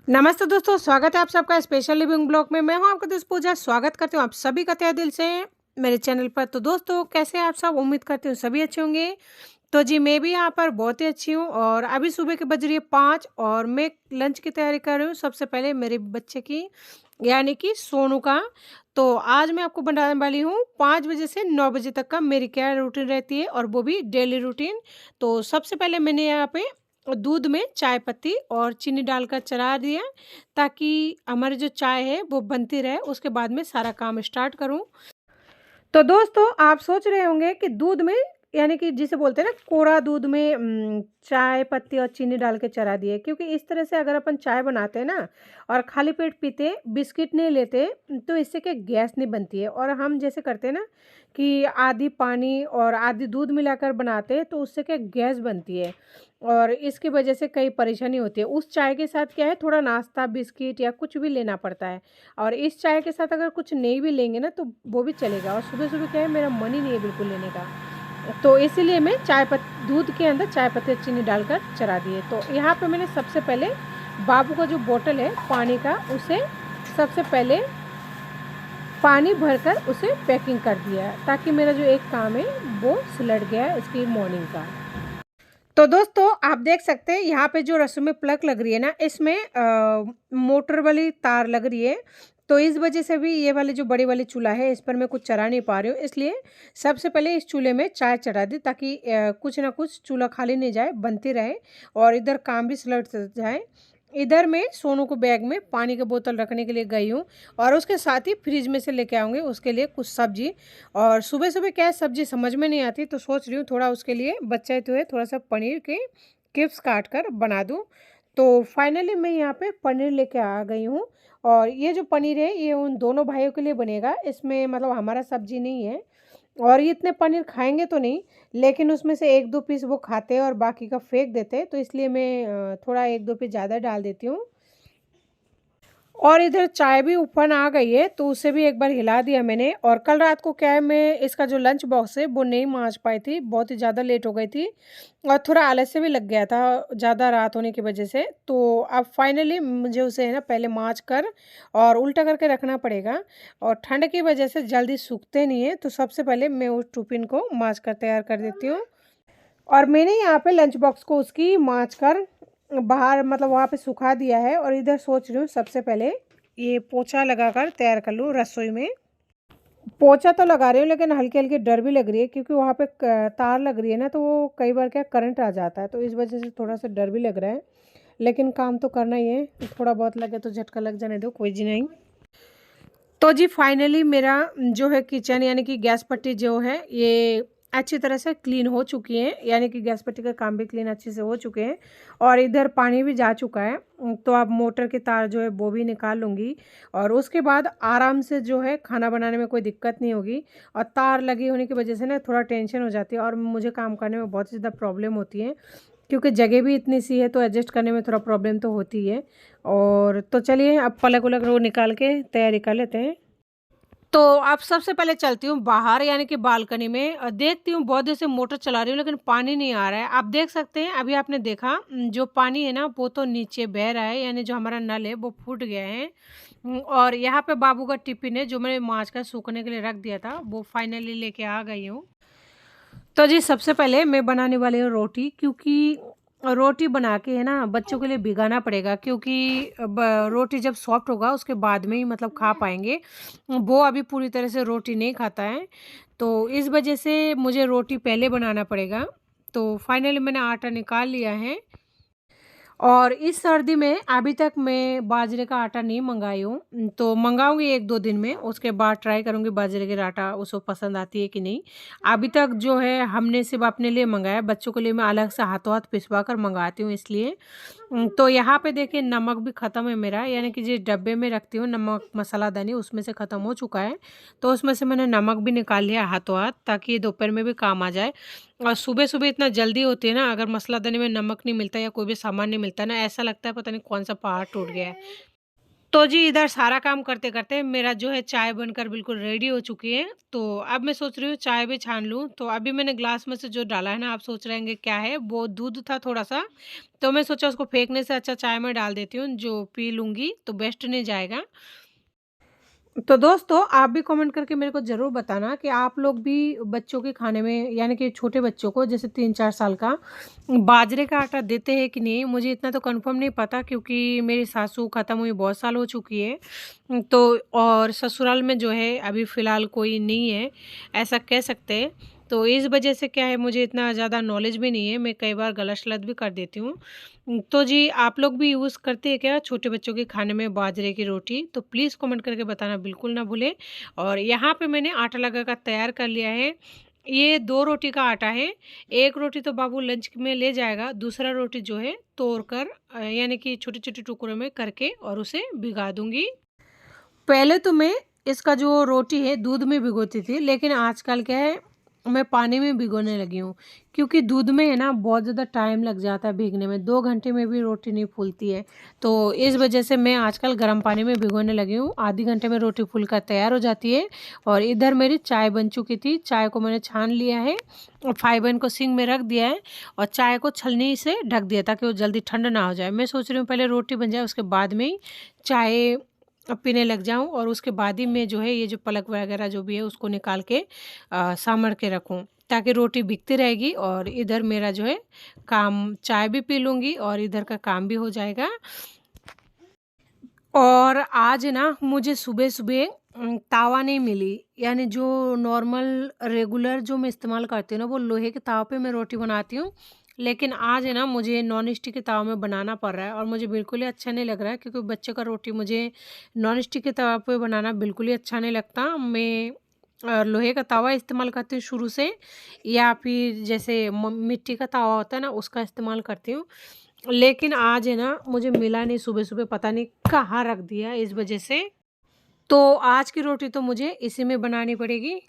नमस्ते दोस्तों, स्वागत है आप सबका स्पेशल लिविंग ब्लॉग में। मैं हूं आपका दोस्त पूजा। स्वागत करती हूं आप सभी का तहे दिल से मेरे चैनल पर। तो दोस्तों, कैसे हैं आप सब? उम्मीद करती हूँ सभी अच्छे होंगे। तो जी, मैं भी यहाँ पर बहुत ही अच्छी हूँ और अभी सुबह के बज रही है 5 और मैं लंच की तैयारी कर रही हूँ। सबसे पहले मेरे बच्चे की, यानी कि सोनू का। तो आज मैं आपको बनाने वाली हूँ 5 बजे से 9 बजे तक का मेरी क्या रूटीन रहती है, और वो भी डेली रूटीन। तो सबसे पहले मैंने यहाँ पे दूध में चाय पत्ती और चीनी डालकर चला दिया, ताकि हमारी जो चाय है वो बनती रहे। उसके बाद में सारा काम स्टार्ट करूँ। तो दोस्तों, आप सोच रहे होंगे कि दूध में, यानी कि जिसे बोलते हैं ना कोरा दूध में चाय पत्ती और चीनी डाल के चढ़ा दिए, क्योंकि इस तरह से अगर अपन चाय बनाते हैं ना और खाली पेट पीते, बिस्किट नहीं लेते, तो इससे क्या गैस नहीं बनती है। और हम जैसे करते हैं ना कि आधी पानी और आधी दूध मिलाकर बनाते हैं, तो उससे क्या गैस बनती है और इसकी वजह से कई परेशानी होती है। उस चाय के साथ क्या है, थोड़ा नाश्ता बिस्किट या कुछ भी लेना पड़ता है। और इस चाय के साथ अगर कुछ नहीं भी लेंगे ना, तो वो भी चलेगा। और सुबह-सुबह क्या है, मेरा मन ही नहीं है बिल्कुल लेने का। तो इसीलिए मैं दूध के अंदर चाय पत्ती और चीनी डालकर चढ़ा दिए। तो यहाँ पे मैंने सबसे पहले बाबू का जो बॉटल है पानी का, उसे सबसे पहले पानी भरकर उसे पैकिंग कर दिया, ताकि मेरा जो एक काम है वो सुलझ गया इसकी मॉर्निंग का। तो दोस्तों, आप देख सकते हैं यहाँ पे जो रसोई में प्लग लग रही है ना, इसमें मोटर वाली तार लग रही है। तो इस वजह से भी ये वाली जो बड़ी वाली चूल्हा है, इस पर मैं कुछ चढ़ा नहीं पा रही हूँ। इसलिए सबसे पहले इस चूल्हे में चाय चढ़ा दी, ताकि कुछ ना कुछ चूल्हा खाली नहीं जाए, बनती रहे और इधर काम भी सुलझ जाए। इधर मैं सोनू को बैग में पानी की बोतल रखने के लिए गई हूँ, और उसके साथ ही फ्रिज में से लेके आऊँगी उसके लिए कुछ सब्जी। और सुबह-सुबह क्या है, सब्जी समझ में नहीं आती, तो सोच रही हूँ थोड़ा उसके लिए बचा तो है, थोड़ा-सा पनीर के क्यूब्स काट कर बना दूँ। तो फाइनली मैं यहाँ पे पनीर लेके आ गई हूँ, और ये जो पनीर है ये उन दोनों भाइयों के लिए बनेगा। इसमें मतलब हमारा सब्जी नहीं है, और ये इतने पनीर खाएँगे तो नहीं, लेकिन उसमें से 1-2 पीस वो खाते हैं और बाकी का फेंक देते हैं। तो इसलिए मैं थोड़ा 1-2 पीस ज़्यादा डाल देती हूँ। और इधर चाय भी उफान आ गई है, तो उसे भी एक बार हिला दिया मैंने। और कल रात को क्या है, मैं इसका जो लंच बॉक्स है वो नहीं मांज पाई थी, बहुत ही ज़्यादा लेट हो गई थी और थोड़ा आलस्य भी लग गया था ज़्यादा रात होने की वजह से। तो अब फाइनली मुझे उसे है ना पहले मांज कर और उल्टा करके रखना पड़ेगा, और ठंड की वजह से जल्दी सूखते नहीं है। तो सबसे पहले मैं उस टिफ़िन को मांज कर तैयार कर देती हूँ, और मैंने यहाँ पे लंच बॉक्स को उसकी मांज कर बाहर मतलब वहाँ पे सुखा दिया है। और इधर सोच रही हूँ सबसे पहले ये पोछा लगाकर तैयार कर लूँ रसोई में। पोछा तो लगा रही हूँ, लेकिन हल्की-हल्की डर भी लग रही है, क्योंकि वहाँ पे क तार लग रही है ना, तो वो कई बार क्या करंट आ जाता है, तो इस वजह से थोड़ा-सा डर भी लग रहा है। लेकिन काम तो करना ही है, थोड़ा बहुत लगे तो झटका लग जाने दो, कोई जी नहीं। तो जी फाइनली मेरा जो है किचन, यानी कि गैस पट्टी जो है ये अच्छी तरह से क्लीन हो चुकी है, यानी कि गैस पट्टी का काम भी क्लीन अच्छे से हो चुके हैं, और इधर पानी भी जा चुका है। तो अब मोटर के तार जो है वो भी निकाल लूँगी, और उसके बाद आराम से जो है खाना बनाने में कोई दिक्कत नहीं होगी। और तार लगी होने की वजह से ना थोड़ा टेंशन हो जाती है, और मुझे काम करने में बहुत ज़्यादा प्रॉब्लम होती है, क्योंकि जगह भी इतनी सी है, तो एडजस्ट करने में थोड़ा प्रॉब्लम तो होती है। और तो चलिए अब पलक वलक वो निकाल के तैयारी कर लेते हैं। तो अब सबसे पहले चलती हूँ बाहर, यानी कि बालकनी में, देखती हूँ बहुत देर से मोटर चला रही हूँ लेकिन पानी नहीं आ रहा है। आप देख सकते हैं, अभी आपने देखा जो पानी है ना वो तो नीचे बह रहा है, यानी जो हमारा नल है वो फूट गया है। और यहाँ पे बाबू का टिफिन है जो मैंने माँज कर सूखने के लिए रख दिया था, वो फाइनली लेके आ गई हूँ। तो जी सबसे पहले मैं बनाने वाली हूँ रोटी, क्योंकि रोटी बना के है ना बच्चों के लिए भिगाना पड़ेगा, क्योंकि रोटी जब सॉफ्ट होगा उसके बाद में ही मतलब खा पाएंगे। वो अभी पूरी तरह से रोटी नहीं खाता है, तो इस वजह से मुझे रोटी पहले बनाना पड़ेगा। तो फाइनली मैंने आटा निकाल लिया है, और इस सर्दी में अभी तक मैं बाजरे का आटा नहीं मंगाई हूँ, तो मंगाऊँगी 1-2 दिन में, उसके बाद ट्राई करूँगी बाजरे का आटा उसको पसंद आती है कि नहीं। अभी तक जो है हमने सिर्फ़ अपने लिए मंगाया, बच्चों के लिए मैं अलग से हाथों-हाथ पिसवा कर मंगाती हूँ इसलिए। तो यहाँ पे देखिए नमक भी ख़त्म है मेरा, यानी कि जिस डब्बे में रखती हूँ नमक मसालादानी, उसमें से ख़त्म हो चुका है। तो उसमें से मैंने नमक भी निकाल लिया हाथों-हाथ, ताकि ये दोपहर में भी काम आ जाए। और सुबह-सुबह इतना जल्दी होती है ना, अगर मसलादानी में नमक नहीं मिलता या कोई भी सामान नहीं मिलता ना, ऐसा लगता है पता नहीं कौन-सा पहाड़ टूट गया है। तो जी इधर सारा काम करते-करते मेरा जो है चाय बनकर बिल्कुल रेडी हो चुकी है। तो अब मैं सोच रही हूँ चाय भी छान लूँ। तो अभी मैंने ग्लास में से जो डाला है ना, आप सोच रहे होंगे क्या है? वो दूध था थोड़ा-सा, तो मैं सोचा उसको फेंकने से अच्छा चाय में डाल देती हूँ, जो पी लूँगी तो वेस्ट नहीं जाएगा। तो दोस्तों आप भी कमेंट करके मेरे को ज़रूर बताना कि आप लोग भी बच्चों के खाने में, यानी कि छोटे बच्चों को जैसे 3-4 साल का, बाजरे का आटा देते हैं कि नहीं? मुझे इतना तो कंफर्म नहीं पता, क्योंकि मेरी सासू ख़त्म हुई बहुत साल हो चुकी है। तो और ससुराल में जो है अभी फ़िलहाल कोई नहीं है, ऐसा कह सकते हैं। तो इस वजह से क्या है, मुझे इतना ज़्यादा नॉलेज भी नहीं है, मैं कई बार गलत-सलत भी कर देती हूँ। तो जी आप लोग भी यूज़ करते हैं क्या छोटे बच्चों के खाने में बाजरे की रोटी? तो प्लीज़ कमेंट करके बताना बिल्कुल ना भूलें। और यहाँ पे मैंने आटा लगाकर तैयार कर लिया है। ये 2 रोटी का आटा है। 1 रोटी तो बाबू लंच में ले जाएगा, दूसरा रोटी जो है तोड़ कर यानी कि छोटे-छोटे टुकड़ों में करके और उसे भिगा दूँगी। पहले तो मैं इसका जो रोटी है दूध में भिगोती थी, लेकिन आजकल क्या है, मैं पानी में भिगोने लगी हूँ, क्योंकि दूध में है ना बहुत ज़्यादा टाइम लग जाता है भीगने में, 2 घंटे में भी रोटी नहीं फूलती है। तो इस वजह से मैं आजकल गर्म पानी में भिगोने लगी हूँ, आधे घंटे में रोटी फूल कर तैयार हो जाती है। और इधर मेरी चाय बन चुकी थी, चाय को मैंने छान लिया है और फाइबर को सिंक में रख दिया है और चाय को छलनी से ढक दिया ताकि वो जल्दी ठंड ना हो जाए। मैं सोच रही हूँ पहले रोटी बन जाए, उसके बाद में ही चाय पीने लग जाऊँ और उसके बाद ही मैं जो है ये जो पलक वगैरह जो भी है उसको निकाल के सामड़ के रखूँ, ताकि रोटी बिकती रहेगी और इधर मेरा जो है काम, चाय भी पी लूँगी और इधर का काम भी हो जाएगा। और आज ना मुझे सुबह-सुबह तावा नहीं मिली, यानी जो नॉर्मल रेगुलर जो मैं इस्तेमाल करती हूँ ना, वो लोहे के ताव पे मैं रोटी बनाती हूँ। लेकिन आज है ना मुझे नॉन स्टिक के ताव में बनाना पड़ रहा है और मुझे बिल्कुल ही अच्छा नहीं लग रहा है, क्योंकि बच्चों का रोटी मुझे नॉन स्टिक के तवा पे बनाना बिल्कुल ही अच्छा नहीं लगता। मैं लोहे का तवा इस्तेमाल करती हूँ शुरू से, या फिर जैसे मिट्टी का तवा होता है ना, उसका इस्तेमाल करती हूँ। लेकिन आज है ना मुझे मिला नहीं, सुबह-सुबह पता नहीं कहाँ रख दिया इस वज़ह से। तो आज की रोटी तो मुझे इसी में बनानी पड़ेगी।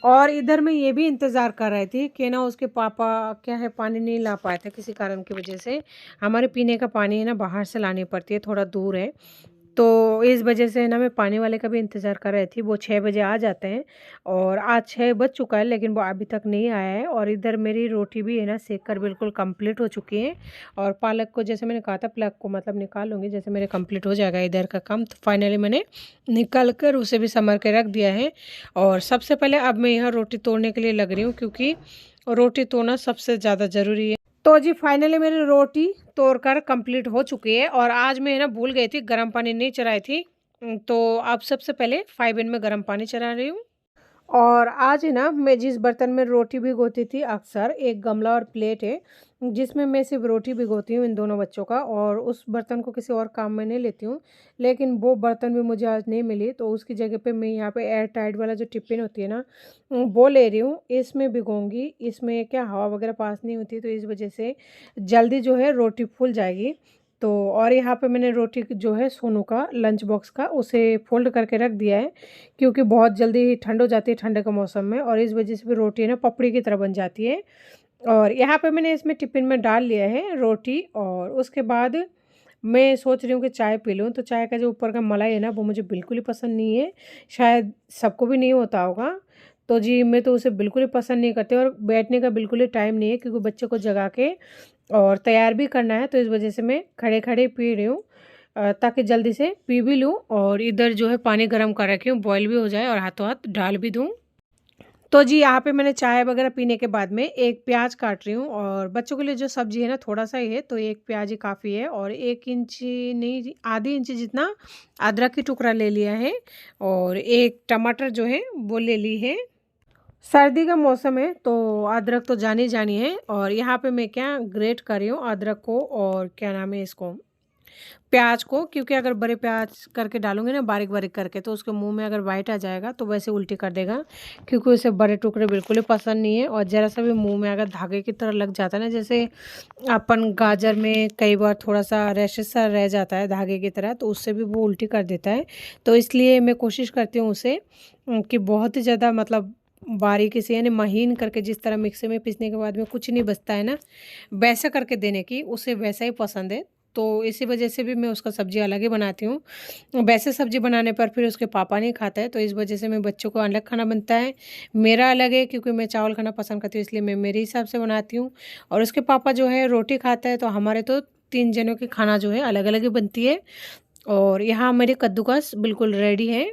और इधर मैं ये भी इंतज़ार कर रही थी कि ना उसके पापा क्या है, पानी नहीं ला पाए थे किसी कारण की वज़ह से। हमारे पीने का पानी है ना बाहर से लानी पड़ती है, थोड़ा दूर है। तो इस वजह से ना मैं पानी वाले का भी इंतज़ार कर रही थी, वो 6 बजे आ जाते हैं और आज 6 बज चुका है लेकिन वो अभी तक नहीं आया है। और इधर मेरी रोटी भी है ना सेक कर बिल्कुल कंप्लीट हो चुकी है और पालक को जैसे मैंने कहा था प्लग को मतलब निकाल लूँगी, जैसे मेरे कंप्लीट हो जाएगा इधर का काम। तो फाइनली मैंने निकाल कर उसे भी समर के रख दिया है। और सबसे पहले अब मैं यहाँ रोटी तोड़ने के लिए लग रही हूँ, क्योंकि रोटी तोड़ना सबसे ज़्यादा ज़रूरी है। तो जी फाइनली मेरी रोटी तोड़कर कंप्लीट हो चुकी है और आज मैं है ना भूल गई थी गर्म पानी नहीं चढ़ाई थी। तो अब सबसे पहले 5 इन में गर्म पानी चढ़ा रही हूँ। और आज है ना मैं जिस बर्तन में रोटी भिगोती थी, अक्सर एक गमला और प्लेट है जिसमें मैं सिर्फ रोटी भिगोती हूँ इन दोनों बच्चों का, और उस बर्तन को किसी और काम में नहीं लेती हूँ। लेकिन वो बर्तन भी मुझे आज नहीं मिली, तो उसकी जगह पे मैं यहाँ पे एयर टाइट वाला जो टिफ़िन होती है ना, वो ले रही हूँ। इसमें भिगोऊँगी, इसमें क्या हवा वगैरह पास नहीं होती, तो इस वजह से जल्दी जो है रोटी फूल जाएगी। तो और यहाँ पे मैंने रोटी जो है सोनू का लंच बॉक्स का उसे फ़ोल्ड करके रख दिया है, क्योंकि बहुत जल्दी ठंड हो जाती है ठंड के मौसम में, और इस वजह से भी रोटी है ना पपड़ी की तरह बन जाती है। और यहाँ पे मैंने इसमें टिफ़िन में डाल लिया है रोटी, और उसके बाद मैं सोच रही हूँ कि चाय पी लूँ। तो चाय का जो ऊपर का मलाई है ना वो मुझे बिल्कुल ही पसंद नहीं है, शायद सबको भी नहीं होता होगा। तो जी मैं तो उसे बिल्कुल ही पसंद नहीं करती और बैठने का बिल्कुल ही टाइम नहीं है, क्योंकि बच्चे को जगा के और तैयार भी करना है, तो इस वजह से मैं खड़े-खड़े पी रही हूँ ताकि जल्दी से पी भी लूँ और इधर जो है पानी गर्म कर रखी हूँ, बॉयल भी हो जाए और हाथों-हाथ डाल भी दूँ। तो जी यहाँ पे मैंने चाय वगैरह पीने के बाद में एक प्याज काट रही हूँ, और बच्चों के लिए जो सब्ज़ी है ना थोड़ा-सा ही है, तो एक प्याज ही काफ़ी है, और 1 इंची नहीं जी आधी इंची जितना अदरक की टुकड़ा ले लिया है, और एक टमाटर जो है वो ले ली है। सर्दी का मौसम है तो अदरक तो जानी है, और यहाँ पे मैं क्या ग्रेट कर रही हूँ अदरक को, और क्या नाम है इसको, प्याज को, क्योंकि अगर बड़े प्याज करके डालूँगी ना बारीक-बारीक करके, तो उसके मुँह में अगर वाइट आ जाएगा तो वैसे उल्टी कर देगा, क्योंकि उसे बड़े टुकड़े बिल्कुल ही पसंद नहीं है। और ज़रा-सा भी मुँह में अगर धागे की तरह लग जाता है ना, जैसे अपन गाजर में कई बार थोड़ा-सा रैशेज़ सा रह जाता है धागे की तरह, तो उससे भी वो उल्टी कर देता है। तो इसलिए मैं कोशिश करती हूँ उसे कि बहुत ही ज़्यादा मतलब बारीकी से, यानी महीन करके, जिस तरह मिक्सी में पीसने के बाद में कुछ नहीं बचता है ना, वैसा करके देने की, उसे वैसा ही पसंद है। तो इसी वजह से भी मैं उसका सब्ज़ी अलग ही बनाती हूँ। वैसे सब्ज़ी बनाने पर फिर उसके पापा नहीं खाता है, तो इस वजह से मैं बच्चों को अलग खाना बनता है। मेरा अलग है क्योंकि मैं चावल खाना पसंद करती हूँ, इसलिए मैं मेरे हिसाब से बनाती हूँ। और उसके पापा जो है रोटी खाता है, तो हमारे तो 3 जनों की खाना जो है अलग-अलग ही बनती है। और यहाँ मेरे कद्दूकस बिल्कुल रेडी है।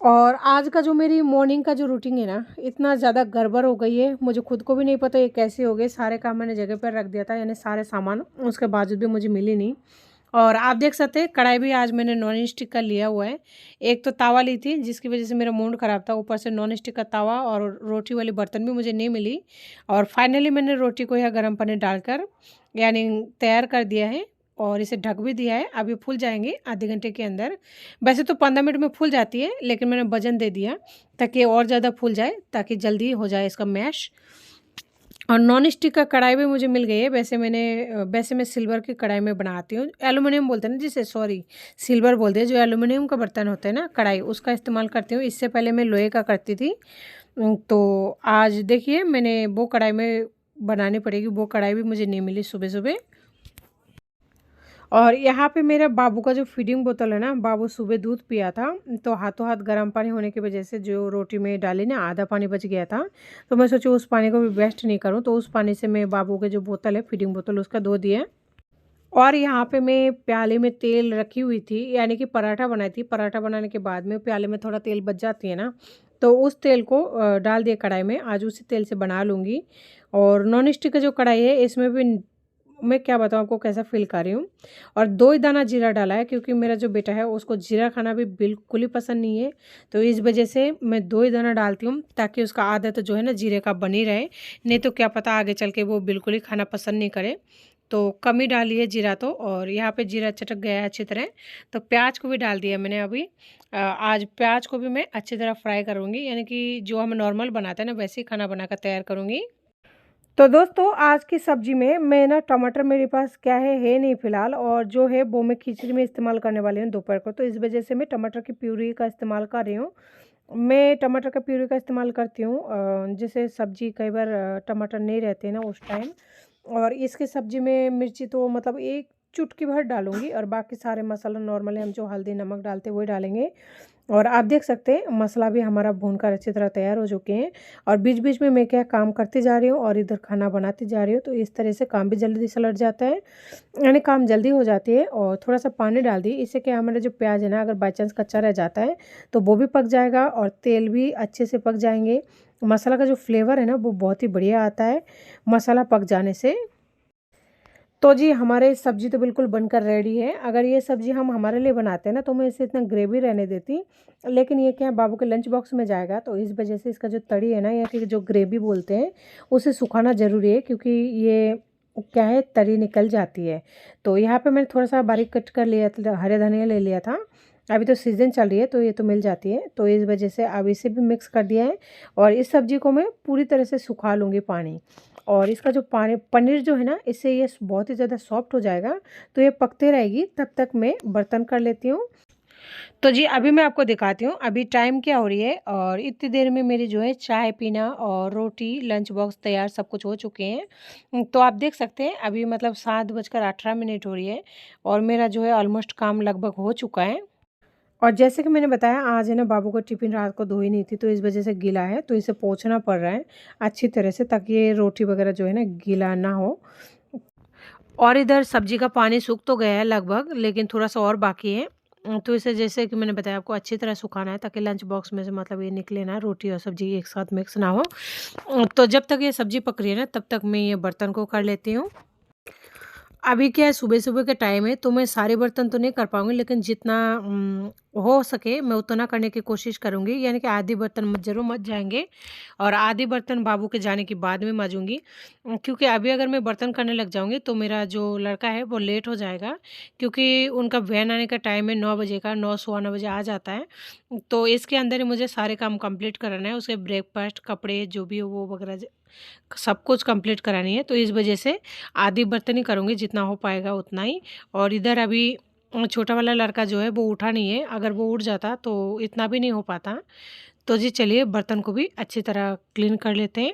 और आज का जो मेरी मॉर्निंग का जो रूटीन है ना, इतना ज़्यादा गड़बड़ हो गई है, मुझे खुद को भी नहीं पता ये कैसे हो गए। सारे काम मैंने जगह पर रख दिया था, यानी सारे सामान, उसके बावजूद भी मुझे मिली नहीं। और आप देख सकते हैं कढ़ाई भी आज मैंने नॉन स्टिक का लिया हुआ है। एक तो तवा ली थी जिसकी वजह से मेरा मूड ख़राब था, ऊपर से नॉन स्टिक का तवा और रोटी वाली बर्तन भी मुझे नहीं मिली। और फाइनली मैंने रोटी को यह गर्म पानी डालकर यानी तैयार कर दिया है और इसे ढक भी दिया है। अब ये फूल जाएँगे आधे घंटे के अंदर। वैसे तो 15 मिनट में फूल जाती है, लेकिन मैंने वज़न दे दिया ताकि ये और ज़्यादा फूल जाए, ताकि जल्दी हो जाए इसका मैश। और नॉन स्टिक का कढ़ाई भी मुझे मिल गई है। वैसे मैं सिल्वर की कढ़ाई में बनाती हूँ। एल्युमिनियम बोलते हैं ना जिसे, सॉरी सिल्वर बोलते हैं, जो एल्युमिनियम का बर्तन होता है ना कढ़ाई, उसका इस्तेमाल करती हूँ। इससे पहले मैं लोहे का करती थी। तो आज देखिए मैंने वो कढ़ाई में बनानी पड़ेगी, वो कढ़ाई भी मुझे नहीं मिली सुबह-सुबह। और यहाँ पे मेरा बाबू का जो फीडिंग बोतल है ना, बाबू सुबह दूध पिया था, तो हाथों हाथ गर्म पानी होने की वजह से जो रोटी में डाली ना, आधा पानी बच गया था। तो मैं सोची उस पानी को भी वेस्ट नहीं करूँ, तो उस पानी से मैं बाबू के जो बोतल है फीडिंग बोतल, उसका धो दिया। और यहाँ पे मैं प्याले में तेल रखी हुई थी, यानी कि पराठा बनाई थी। पराठा बनाने के बाद में प्याले में थोड़ा तेल बच जाती है ना, तो उस तेल को डाल दिया कढ़ाई में। आज उसी तेल से बना लूँगी। और नॉन स्टिक का जो कढ़ाई है, इसमें भी मैं क्या बताऊँ आपको कैसा फ़ील कर रही हूँ। और 2 ही दाना जीरा डाला है, क्योंकि मेरा जो बेटा है उसको जीरा खाना भी बिल्कुल ही पसंद नहीं है। तो इस वजह से मैं 2 ही दाना डालती हूँ, ताकि उसका आदत जो है ना जीरे का बनी रहे। नहीं तो क्या पता आगे चल के वो बिल्कुल ही खाना पसंद नहीं करे। तो कम ही डाली है जीरा तो। और यहाँ पे जीरा चटक गया है अच्छी तरह, तो प्याज को भी डाल दिया मैंने अभी। आज प्याज को भी मैं अच्छी तरह फ्राई करूँगी, यानी कि जो हम नॉर्मल बनाते हैं ना, वैसे ही खाना बनाकर तैयार करूँगी। तो दोस्तों आज की सब्ज़ी में मैं ना, टमाटर मेरे पास क्या है नहीं फ़िलहाल, और जो है वो मैं खिचड़ी में इस्तेमाल करने वाली हूँ दोपहर को। तो इस वजह से मैं टमाटर की प्यूरी का इस्तेमाल कर रही हूँ। मैं टमाटर का प्यूरी का इस्तेमाल करती हूँ जैसे सब्ज़ी कई बार टमाटर नहीं रहते ना उस टाइम। और इसकी सब्ज़ी में मिर्ची तो मतलब एक चुटकी भर डालूँगी, और बाकी सारे मसाला नॉर्मली हम जो हल्दी नमक डालते हैं वही डालेंगे। और आप देख सकते हैं मसाला भी हमारा भूनकर अच्छी तरह तैयार हो चुके हैं। और बीच-बीच में मैं क्या काम करती जा रही हूँ और इधर खाना बनाती जा रही हूँ, तो इस तरह से काम भी जल्दी से लट जाता है, यानी काम जल्दी हो जाती है। और थोड़ा-सा पानी डाल दी, इससे क्या हमारा जो प्याज है ना, अगर बाई चांस कच्चा रह जाता है तो वो भी पक जाएगा और तेल भी अच्छे से पक जाएँगे। मसाला का जो फ्लेवर है ना, वो बहुत ही बढ़िया आता है मसाला पक जाने से। तो जी हमारे सब्ज़ी तो बिल्कुल बनकर रेडी है। अगर ये सब्ज़ी हम हमारे लिए बनाते हैं ना, तो मैं इसे इतना ग्रेवी रहने देती, लेकिन ये क्या है बाबू के लंच बॉक्स में जाएगा, तो इस वजह से इसका जो तड़ी है ना, या कि जो ग्रेवी बोलते हैं, उसे सुखाना ज़रूरी है, क्योंकि ये क्या है तरी निकल जाती है। तो यहाँ पे मैंने थोड़ा सा बारीक कट कर लिया था, हरे धनिया ले लिया था। अभी तो सीज़न चल रही है तो ये तो मिल जाती है, तो इस वजह से अब इसे भी मिक्स कर दिया है। और इस सब्ज़ी को मैं पूरी तरह से सुखा लूँगी पानी। और इसका जो पानी पनीर जो है ना, इससे ये बहुत ही ज़्यादा सॉफ्ट हो जाएगा। तो ये पकते रहेगी, तब तक मैं बर्तन कर लेती हूँ। तो जी अभी मैं आपको दिखाती हूँ अभी टाइम क्या हो रही है, और इतनी देर में मेरी जो है चाय पीना और रोटी लंच बॉक्स तैयार सब कुछ हो चुके हैं। तो आप देख सकते हैं अभी मतलब 7:18 हो रही है, और मेरा जो है ऑलमोस्ट काम लगभग हो चुका है। और जैसे कि मैंने बताया आज है ना, बाबू का टिफ़िन रात को धोई नहीं थी, तो इस वज़ह से गीला है, तो इसे पोंछना पड़ रहा है अच्छी तरह से, ताकि ये रोटी वग़ैरह जो है ना गीला ना हो। और इधर सब्ज़ी का पानी सूख तो गया है लगभग, लेकिन थोड़ा-सा और बाकी है। तो इसे जैसे कि मैंने बताया आपको अच्छी तरह सुखाना है, ताकि लंच बॉक्स में से मतलब ये निकले ना, रोटी और सब्ज़ी एक साथ मिक्स ना हो। तो जब तक ये सब्ज़ी पक रही है ना, तब तक मैं ये बर्तन को कर लेती हूँ। अभी क्या है सुबह-सुबह का टाइम है, तो मैं सारे बर्तन तो नहीं कर पाऊँगी, लेकिन जितना हो सके मैं उतना करने की कोशिश करूँगी, यानी कि आधे बर्तन ज़रूर मँज जाएँगे, और आधे बर्तन बाबू के जाने के बाद में माँजूँगी। क्योंकि अभी अगर मैं बर्तन करने लग जाऊँगी तो मेरा जो लड़का है वो लेट हो जाएगा, क्योंकि उनका वैन आने का टाइम है 9 बजे का, 9 सवा 9 बजे आ जाता है। तो इसके अंदर ही मुझे सारे काम कंप्लीट कराना है, उसके ब्रेकफ़ास्ट, कपड़े जो भी हो वो वगैरह सब कुछ कंप्लीट करानी है। तो इस वजह से आधी बर्तन ही करूँगी, जितना हो पाएगा उतना ही। और इधर अभी छोटा वाला लड़का जो है वो उठा नहीं है, अगर वो उठ जाता तो इतना भी नहीं हो पाता। तो जी चलिए बर्तन को भी अच्छी तरह क्लीन कर लेते हैं।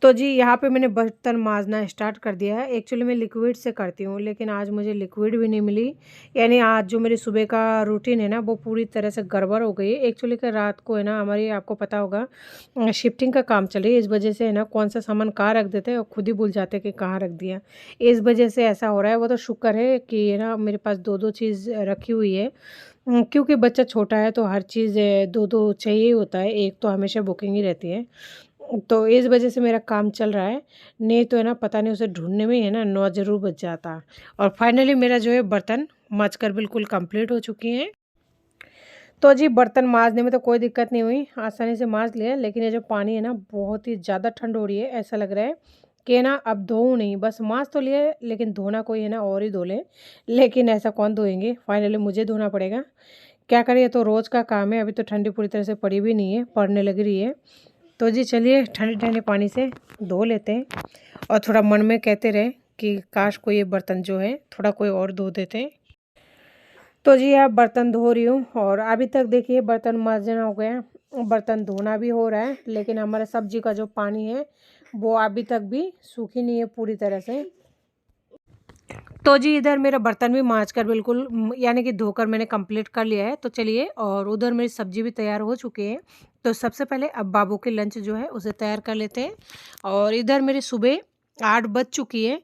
तो जी यहाँ पे मैंने बर्तन मांजना स्टार्ट कर दिया है। एक्चुअली मैं लिक्विड से करती हूँ, लेकिन आज मुझे लिक्विड भी नहीं मिली। यानी आज जो मेरी सुबह का रूटीन है ना, वो पूरी तरह से गड़बड़ हो गई है। एक्चुअली का रात को है ना, हमारी आपको पता होगा शिफ्टिंग का काम चल रही है। इस वजह से है ना, कौन सा सामान कहाँ रख देते हैं और खुद ही भूल जाते हैं कि कहाँ रख दिया। इस वजह से ऐसा हो रहा है। वो तो शुक्र है कि है ना, मेरे पास 2-2 चीज़ रखी हुई है। क्योंकि बच्चा छोटा है तो हर चीज़ 2-2 चाहिए ही होता है, एक तो हमेशा बुकिंग ही रहती है। तो इस वजह से मेरा काम चल रहा है, नहीं तो है ना, पता नहीं उसे ढूँढने में ही है ना 9 ज़रूर बज जाता। और फाइनली मेरा जो है बर्तन माँज कर बिल्कुल कंप्लीट हो चुकी हैं। तो जी बर्तन माँजने में तो कोई दिक्कत नहीं हुई, आसानी से माँज लिया। लेकिन ये जो पानी है ना, बहुत ही ज़्यादा ठंड हो रही है। ऐसा लग रहा है कि ना अब धोऊँ नहीं, बस माँज तो लिए, लेकिन धोना कोई है ना और ही धो ले। लेकिन ऐसा कौन धोएँगे, फाइनली मुझे धोना पड़ेगा। क्या करें, ये तो रोज़ का काम है। अभी तो ठंडी पूरी तरह से पड़ी भी नहीं है, पड़ने लग रही है। तो जी चलिए ठंडे-ठंडे पानी से धो लेते हैं। और थोड़ा मन में कहते रहे कि काश कोई ये बर्तन जो है थोड़ा कोई और धो देते। तो जी अब बर्तन धो रही हूँ और अभी तक देखिए बर्तन मांजना हो गया, बर्तन धोना भी हो रहा है। लेकिन हमारा सब्जी का जो पानी है वो अभी तक भी सूखी नहीं है पूरी तरह से। तो जी इधर मेरा बर्तन भी माँज कर बिल्कुल यानी कि धोकर मैंने कंप्लीट कर लिया है। तो चलिए, और उधर मेरी सब्जी भी तैयार हो चुकी है। तो सबसे पहले अब बाबू के लंच जो है उसे तैयार कर लेते हैं। और इधर मेरी सुबह 8 बज चुकी है।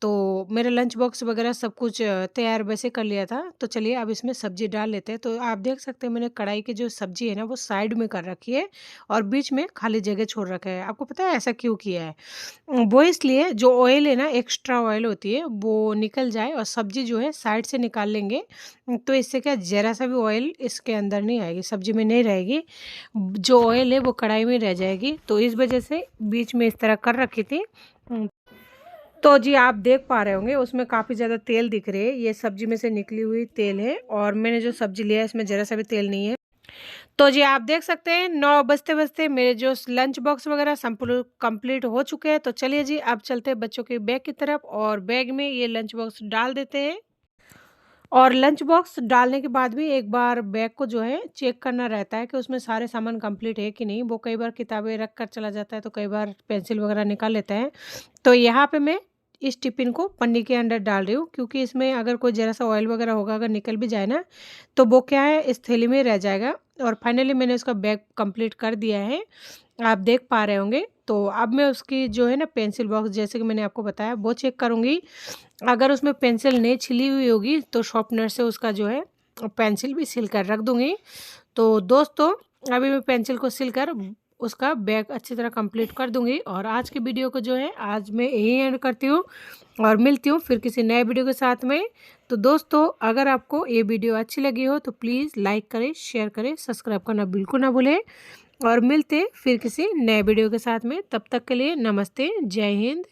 तो मेरा लंच बॉक्स वगैरह सब कुछ तैयार वैसे कर लिया था। तो चलिए अब इसमें सब्ज़ी डाल लेते हैं। तो आप देख सकते हैं मैंने कढ़ाई की जो सब्ज़ी है ना, वो साइड में कर रखी है और बीच में खाली जगह छोड़ रखा है। आपको पता है ऐसा क्यों किया है? वो इसलिए, जो ऑयल है ना, एक्स्ट्रा ऑयल होती है वो निकल जाए और सब्ज़ी जो है साइड से निकाल लेंगे। तो इससे क्या, ज़रा-सा भी ऑयल इसके अंदर नहीं आएगी, सब्ज़ी में नहीं रहेगी। जो ऑयल है वो कढ़ाई में रह जाएगी। तो इस वजह से बीच में इस तरह कर रखी थी। तो जी आप देख पा रहे होंगे उसमें काफ़ी ज़्यादा तेल दिख रही है। ये सब्ज़ी में से निकली हुई तेल है और मैंने जो सब्ज़ी लिया है इसमें ज़रा-सा भी तेल नहीं है। तो जी आप देख सकते हैं 9 बजते-बजते मेरे जो लंच बॉक्स वगैरह कंप्लीट हो चुके हैं। तो चलिए जी अब चलते हैं बच्चों के बैग की तरफ और बैग में ये लंच बॉक्स डाल देते हैं। और लंच बॉक्स डालने के बाद भी एक बार बैग को जो है चेक करना रहता है कि उसमें सारे सामान कंप्लीट है कि नहीं। वो कई बार किताबें रख कर चला जाता है, तो कई बार पेंसिल वगैरह निकाल लेता है। तो यहाँ पे मैं इस टिफ़िन को पन्नी के अंदर डाल रही हूँ, क्योंकि इसमें अगर कोई ज़रा-सा ऑयल वगैरह होगा, अगर निकल भी जाए ना, तो वो क्या है, इस थैली में रह जाएगा। और फाइनली मैंने उसका बैग कंप्लीट कर दिया है, आप देख पा रहे होंगे। तो अब मैं उसकी जो है ना पेंसिल बॉक्स, जैसे कि मैंने आपको बताया, वो चेक करूँगी। अगर उसमें पेंसिल नहीं छिली हुई होगी तो शार्पनर से उसका जो है पेंसिल भी सील कर रख दूँगी। तो दोस्तों अभी मैं पेंसिल को सील कर उसका बैग अच्छी तरह कंप्लीट कर दूँगी। और आज की वीडियो को जो है आज मैं यहीं एंड करती हूँ और मिलती हूँ फिर किसी नए वीडियो के साथ में। तो दोस्तों अगर आपको ये वीडियो अच्छी लगी हो तो प्लीज़ लाइक करें, शेयर करें, सब्सक्राइब करना बिल्कुल ना भूलें। और मिलते हैं फिर किसी नए वीडियो के साथ में। तब तक के लिए नमस्ते, जय हिंद।